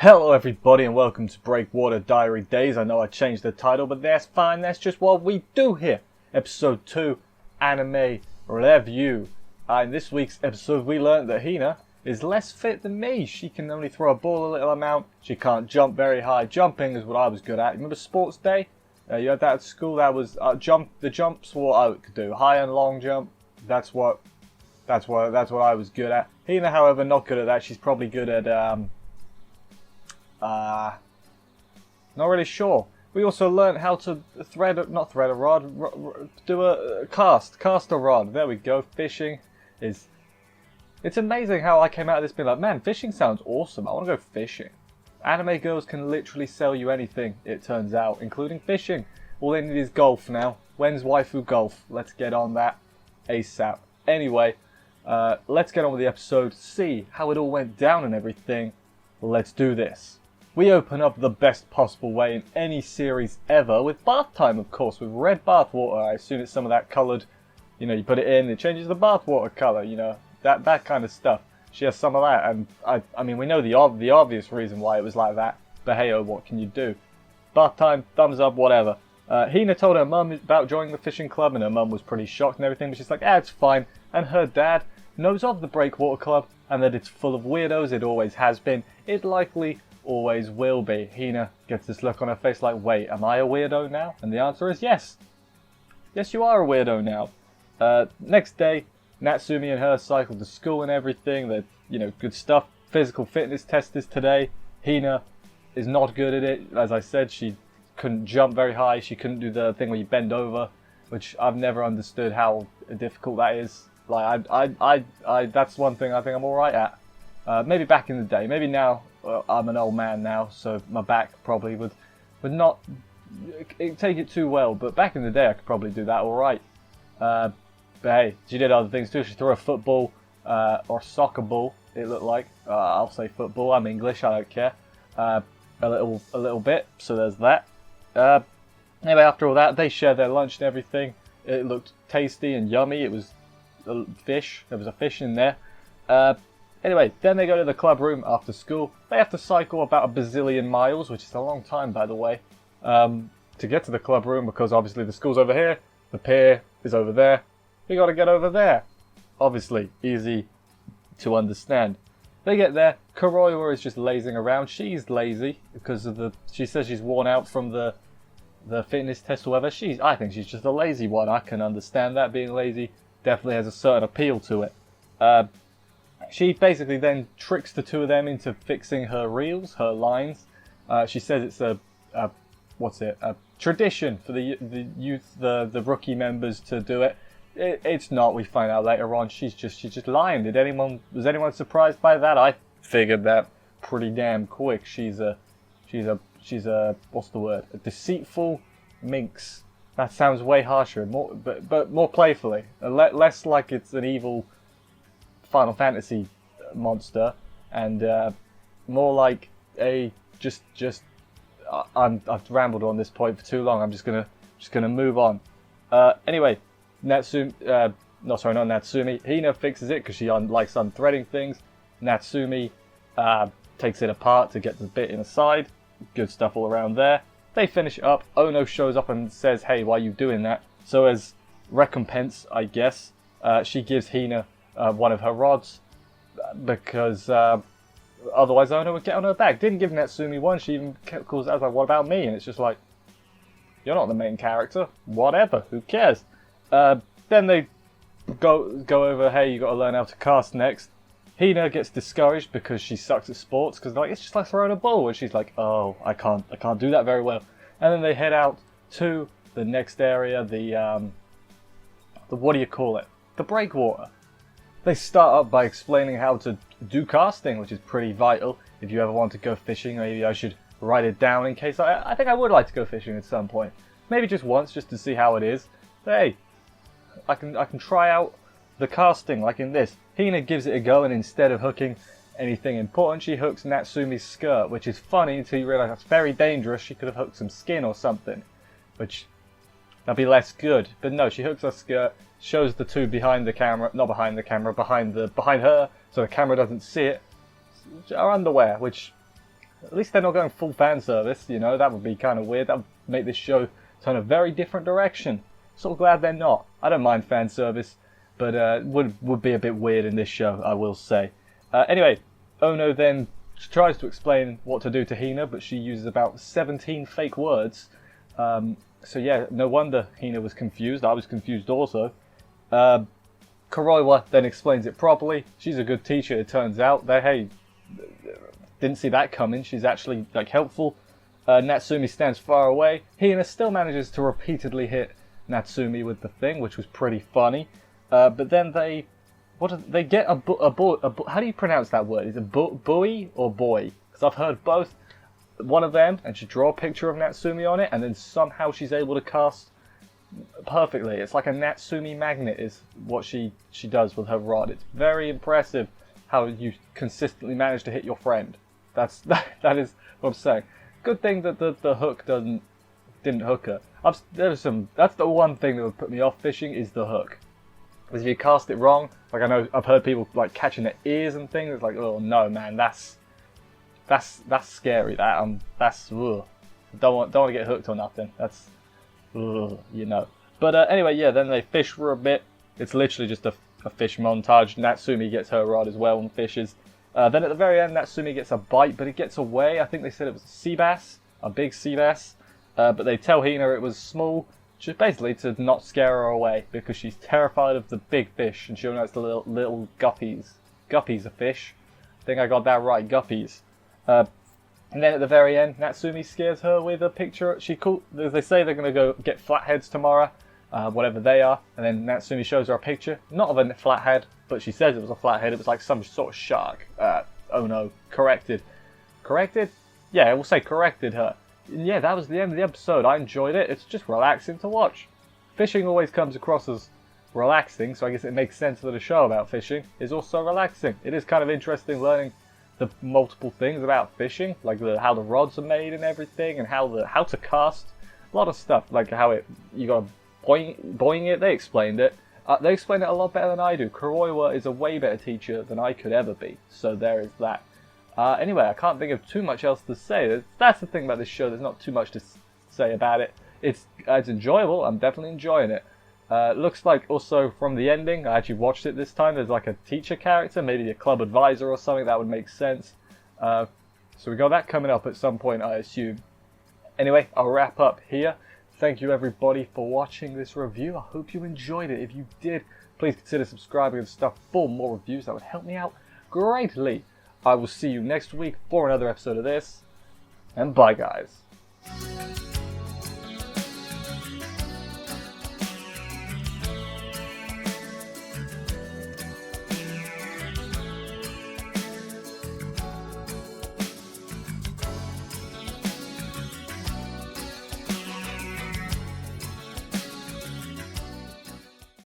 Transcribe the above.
Hello everybody and welcome to Breakwater Diary Days. I know I changed the title, but that's fine, that's just what we do here. Episode 2, Anime Review. In this week's episode we learned that Hina is less fit than me. She can only throw a ball a little amount, she can't jump very high. Jumping is what I was good at. Remember sports day? You had that at school, that was the jumps were what I could do. High and long jump, that's what I was good at. Hina, however, not good at that. She's probably good at not really sure. We also learned how to not thread a rod, do a cast a rod. There we go. Fishing is, it's amazing how I came out of this being like, man, fishing sounds awesome. I want to go fishing. Anime girls can literally sell you anything, it turns out, including fishing. All they need is golf now. When's waifu golf? Let's get on that ASAP. Anyway, let's get on with the episode, see how it all went down and everything. Let's do this. We open up the best possible way in any series ever with bath time, of course, with red bath water. I assume it's some of that coloured, you put it in, it changes the bath water colour, that kind of stuff. She has some of that, and I mean, we know the obvious reason why it was like that, but hey, oh, what can you do? Bath time, thumbs up, whatever. Hina told her mum about joining the fishing club, and her mum was pretty shocked and everything, but she's like, it's fine. And her dad knows of the Breakwater Club, and that it's full of weirdos, it always has been. It likely always will be. Hina gets this look on her face like, wait, am I a weirdo now? And the answer is yes. Yes, you are a weirdo now. Next day, Natsumi and her cycled to school and everything. They're, good stuff. Physical fitness test is today. Hina is not good at it. As I said, she couldn't jump very high. She couldn't do the thing where you bend over, which I've never understood how difficult that is. Like, that's one thing I think I'm alright at. Maybe back in the day. Maybe now, I'm an old man now, so my back probably would not take it too well. But back in the day, I could probably do that alright. But hey, she did other things too. She threw a football or soccer ball, it looked like. I'll say football, I'm English, I don't care. A little bit, so there's that. Anyway, after all that, they shared their lunch and everything. It looked tasty and yummy. It was fish. There was a fish in there. Anyway, then they go to the club room after school. They have to cycle about a bazillion miles, which is a long time, by the way, to get to the club room, because obviously the school's over here, the pier is over there. We got to get over there. Obviously, easy to understand. They get there. Kuroiwa is just lazing around. She's lazy because of she says she's worn out from the fitness test or whatever. I think she's just a lazy one. I can understand that. Being lazy definitely has a certain appeal to it. She basically then tricks the two of them into fixing her reels, her lines. She says it's a tradition for the rookie members to do it. It's not. We find out later on. She's just lying. Was anyone surprised by that? I figured that pretty damn quick. She's a what's the word? A deceitful minx. That sounds way harsher, but more playfully, less like it's an evil Final Fantasy monster, and more like a I've rambled on this point for too long. I'm just gonna move on. Anyway, not Natsumi. Hina fixes it because she likes unthreading things. Natsumi takes it apart to get the bit inside. Good stuff all around there. They finish it up. Ono shows up and says, "Hey, why are you doing that?" So as recompense, I guess, she gives Hina one of her rods, because otherwise Ono would get on her back. Didn't give Natsumi one. She even calls out like, "What about me?" And it's just like, you're not the main character. Whatever. Who cares? Then they go over. Hey, you got to learn how to cast next. Hina gets discouraged because she sucks at sports, because it's just like throwing a ball, and she's like, "Oh, I can't do that very well." And then they head out to the next area, the what do you call it? The breakwater. They start up by explaining how to do casting, which is pretty vital. If you ever want to go fishing, maybe I should write it down in case I think I would like to go fishing at some point. Maybe just once, just to see how it is. But hey, I can try out the casting like in this. Hina gives it a go, and instead of hooking anything important, she hooks Natsumi's skirt, which is funny until you realise that's very dangerous. She could have hooked some skin or something, which that'd be less good. But no, she hooks her skirt, shows the two behind the camera, not behind the camera, behind her, so the camera doesn't see it. Her underwear, which At least they're not going full fan service, you know, that would be kind of weird. That would make this show turn a very different direction. So glad they're not. I don't mind fan service, but would be a bit weird in this show, I will say. Anyway, Ono then tries to explain what to do to Hina, but she uses about 17 fake words. So yeah, no wonder Hina was confused. I was confused also. Kuroiwa then explains it properly. She's a good teacher, it turns out. Hey, didn't see that coming. She's actually like helpful. Natsumi stands far away. Hina still manages to repeatedly hit Natsumi with the thing, which was pretty funny. But then they get a how do you pronounce that word? Is it buoy or boy? Because I've heard both. One of them, and she draw a picture of Natsumi on it, and then somehow she's able to cast perfectly. It's like a Natsumi magnet is what she does with her rod. It's very impressive how you consistently manage to hit your friend. That is what I'm saying. Good thing that the hook didn't hook her. That's the one thing that would put me off fishing is the hook. Because if you cast it wrong, like I know I've heard people like catching their ears and things. It's like, oh no, man, that's scary. That's ugh. Don't want to get hooked or nothing. That's ugh, you know. But anyway, yeah. Then they fish for a bit. It's literally just a fish montage. Natsumi gets her rod as well and fishes. Then at the very end, Natsumi gets a bite, but it gets away. I think they said it was a sea bass, a big sea bass. But they tell Hina it was small, just basically to not scare her away because she's terrified of the big fish and she only likes the little guppies. Guppies are fish. I think I got that right, guppies. And then at the very end, Natsumi scares her with a picture. They say they're going to go get flatheads tomorrow, whatever they are. And then Natsumi shows her a picture, not of a flathead, but she says it was a flathead. It was like some sort of shark. Oh no, corrected. Corrected? Yeah, we'll say corrected her. And yeah, that was the end of the episode. I enjoyed it. It's just relaxing to watch. Fishing always comes across as relaxing, so I guess it makes sense that a show about fishing is also relaxing. It is kind of interesting learning the multiple things about fishing, like how the rods are made and everything, and how to cast. A lot of stuff, like how you got to boing it. They explained it. They explained it a lot better than I do. Kuroiwa is a way better teacher than I could ever be. So there is that. Anyway, I can't think of too much else to say. That's the thing about this show. There's not too much to say about it. It's enjoyable. I'm definitely enjoying it. Looks like also from the ending, I actually watched it this time, there's like a teacher character, maybe a club advisor or something. That would make sense. So we got that coming up at some point, I assume. Anyway, I'll wrap up here. Thank you everybody for watching this review. I hope you enjoyed it. If you did, please consider subscribing and stuff for more reviews. That would help me out greatly. I will see you next week for another episode of this. And bye, guys.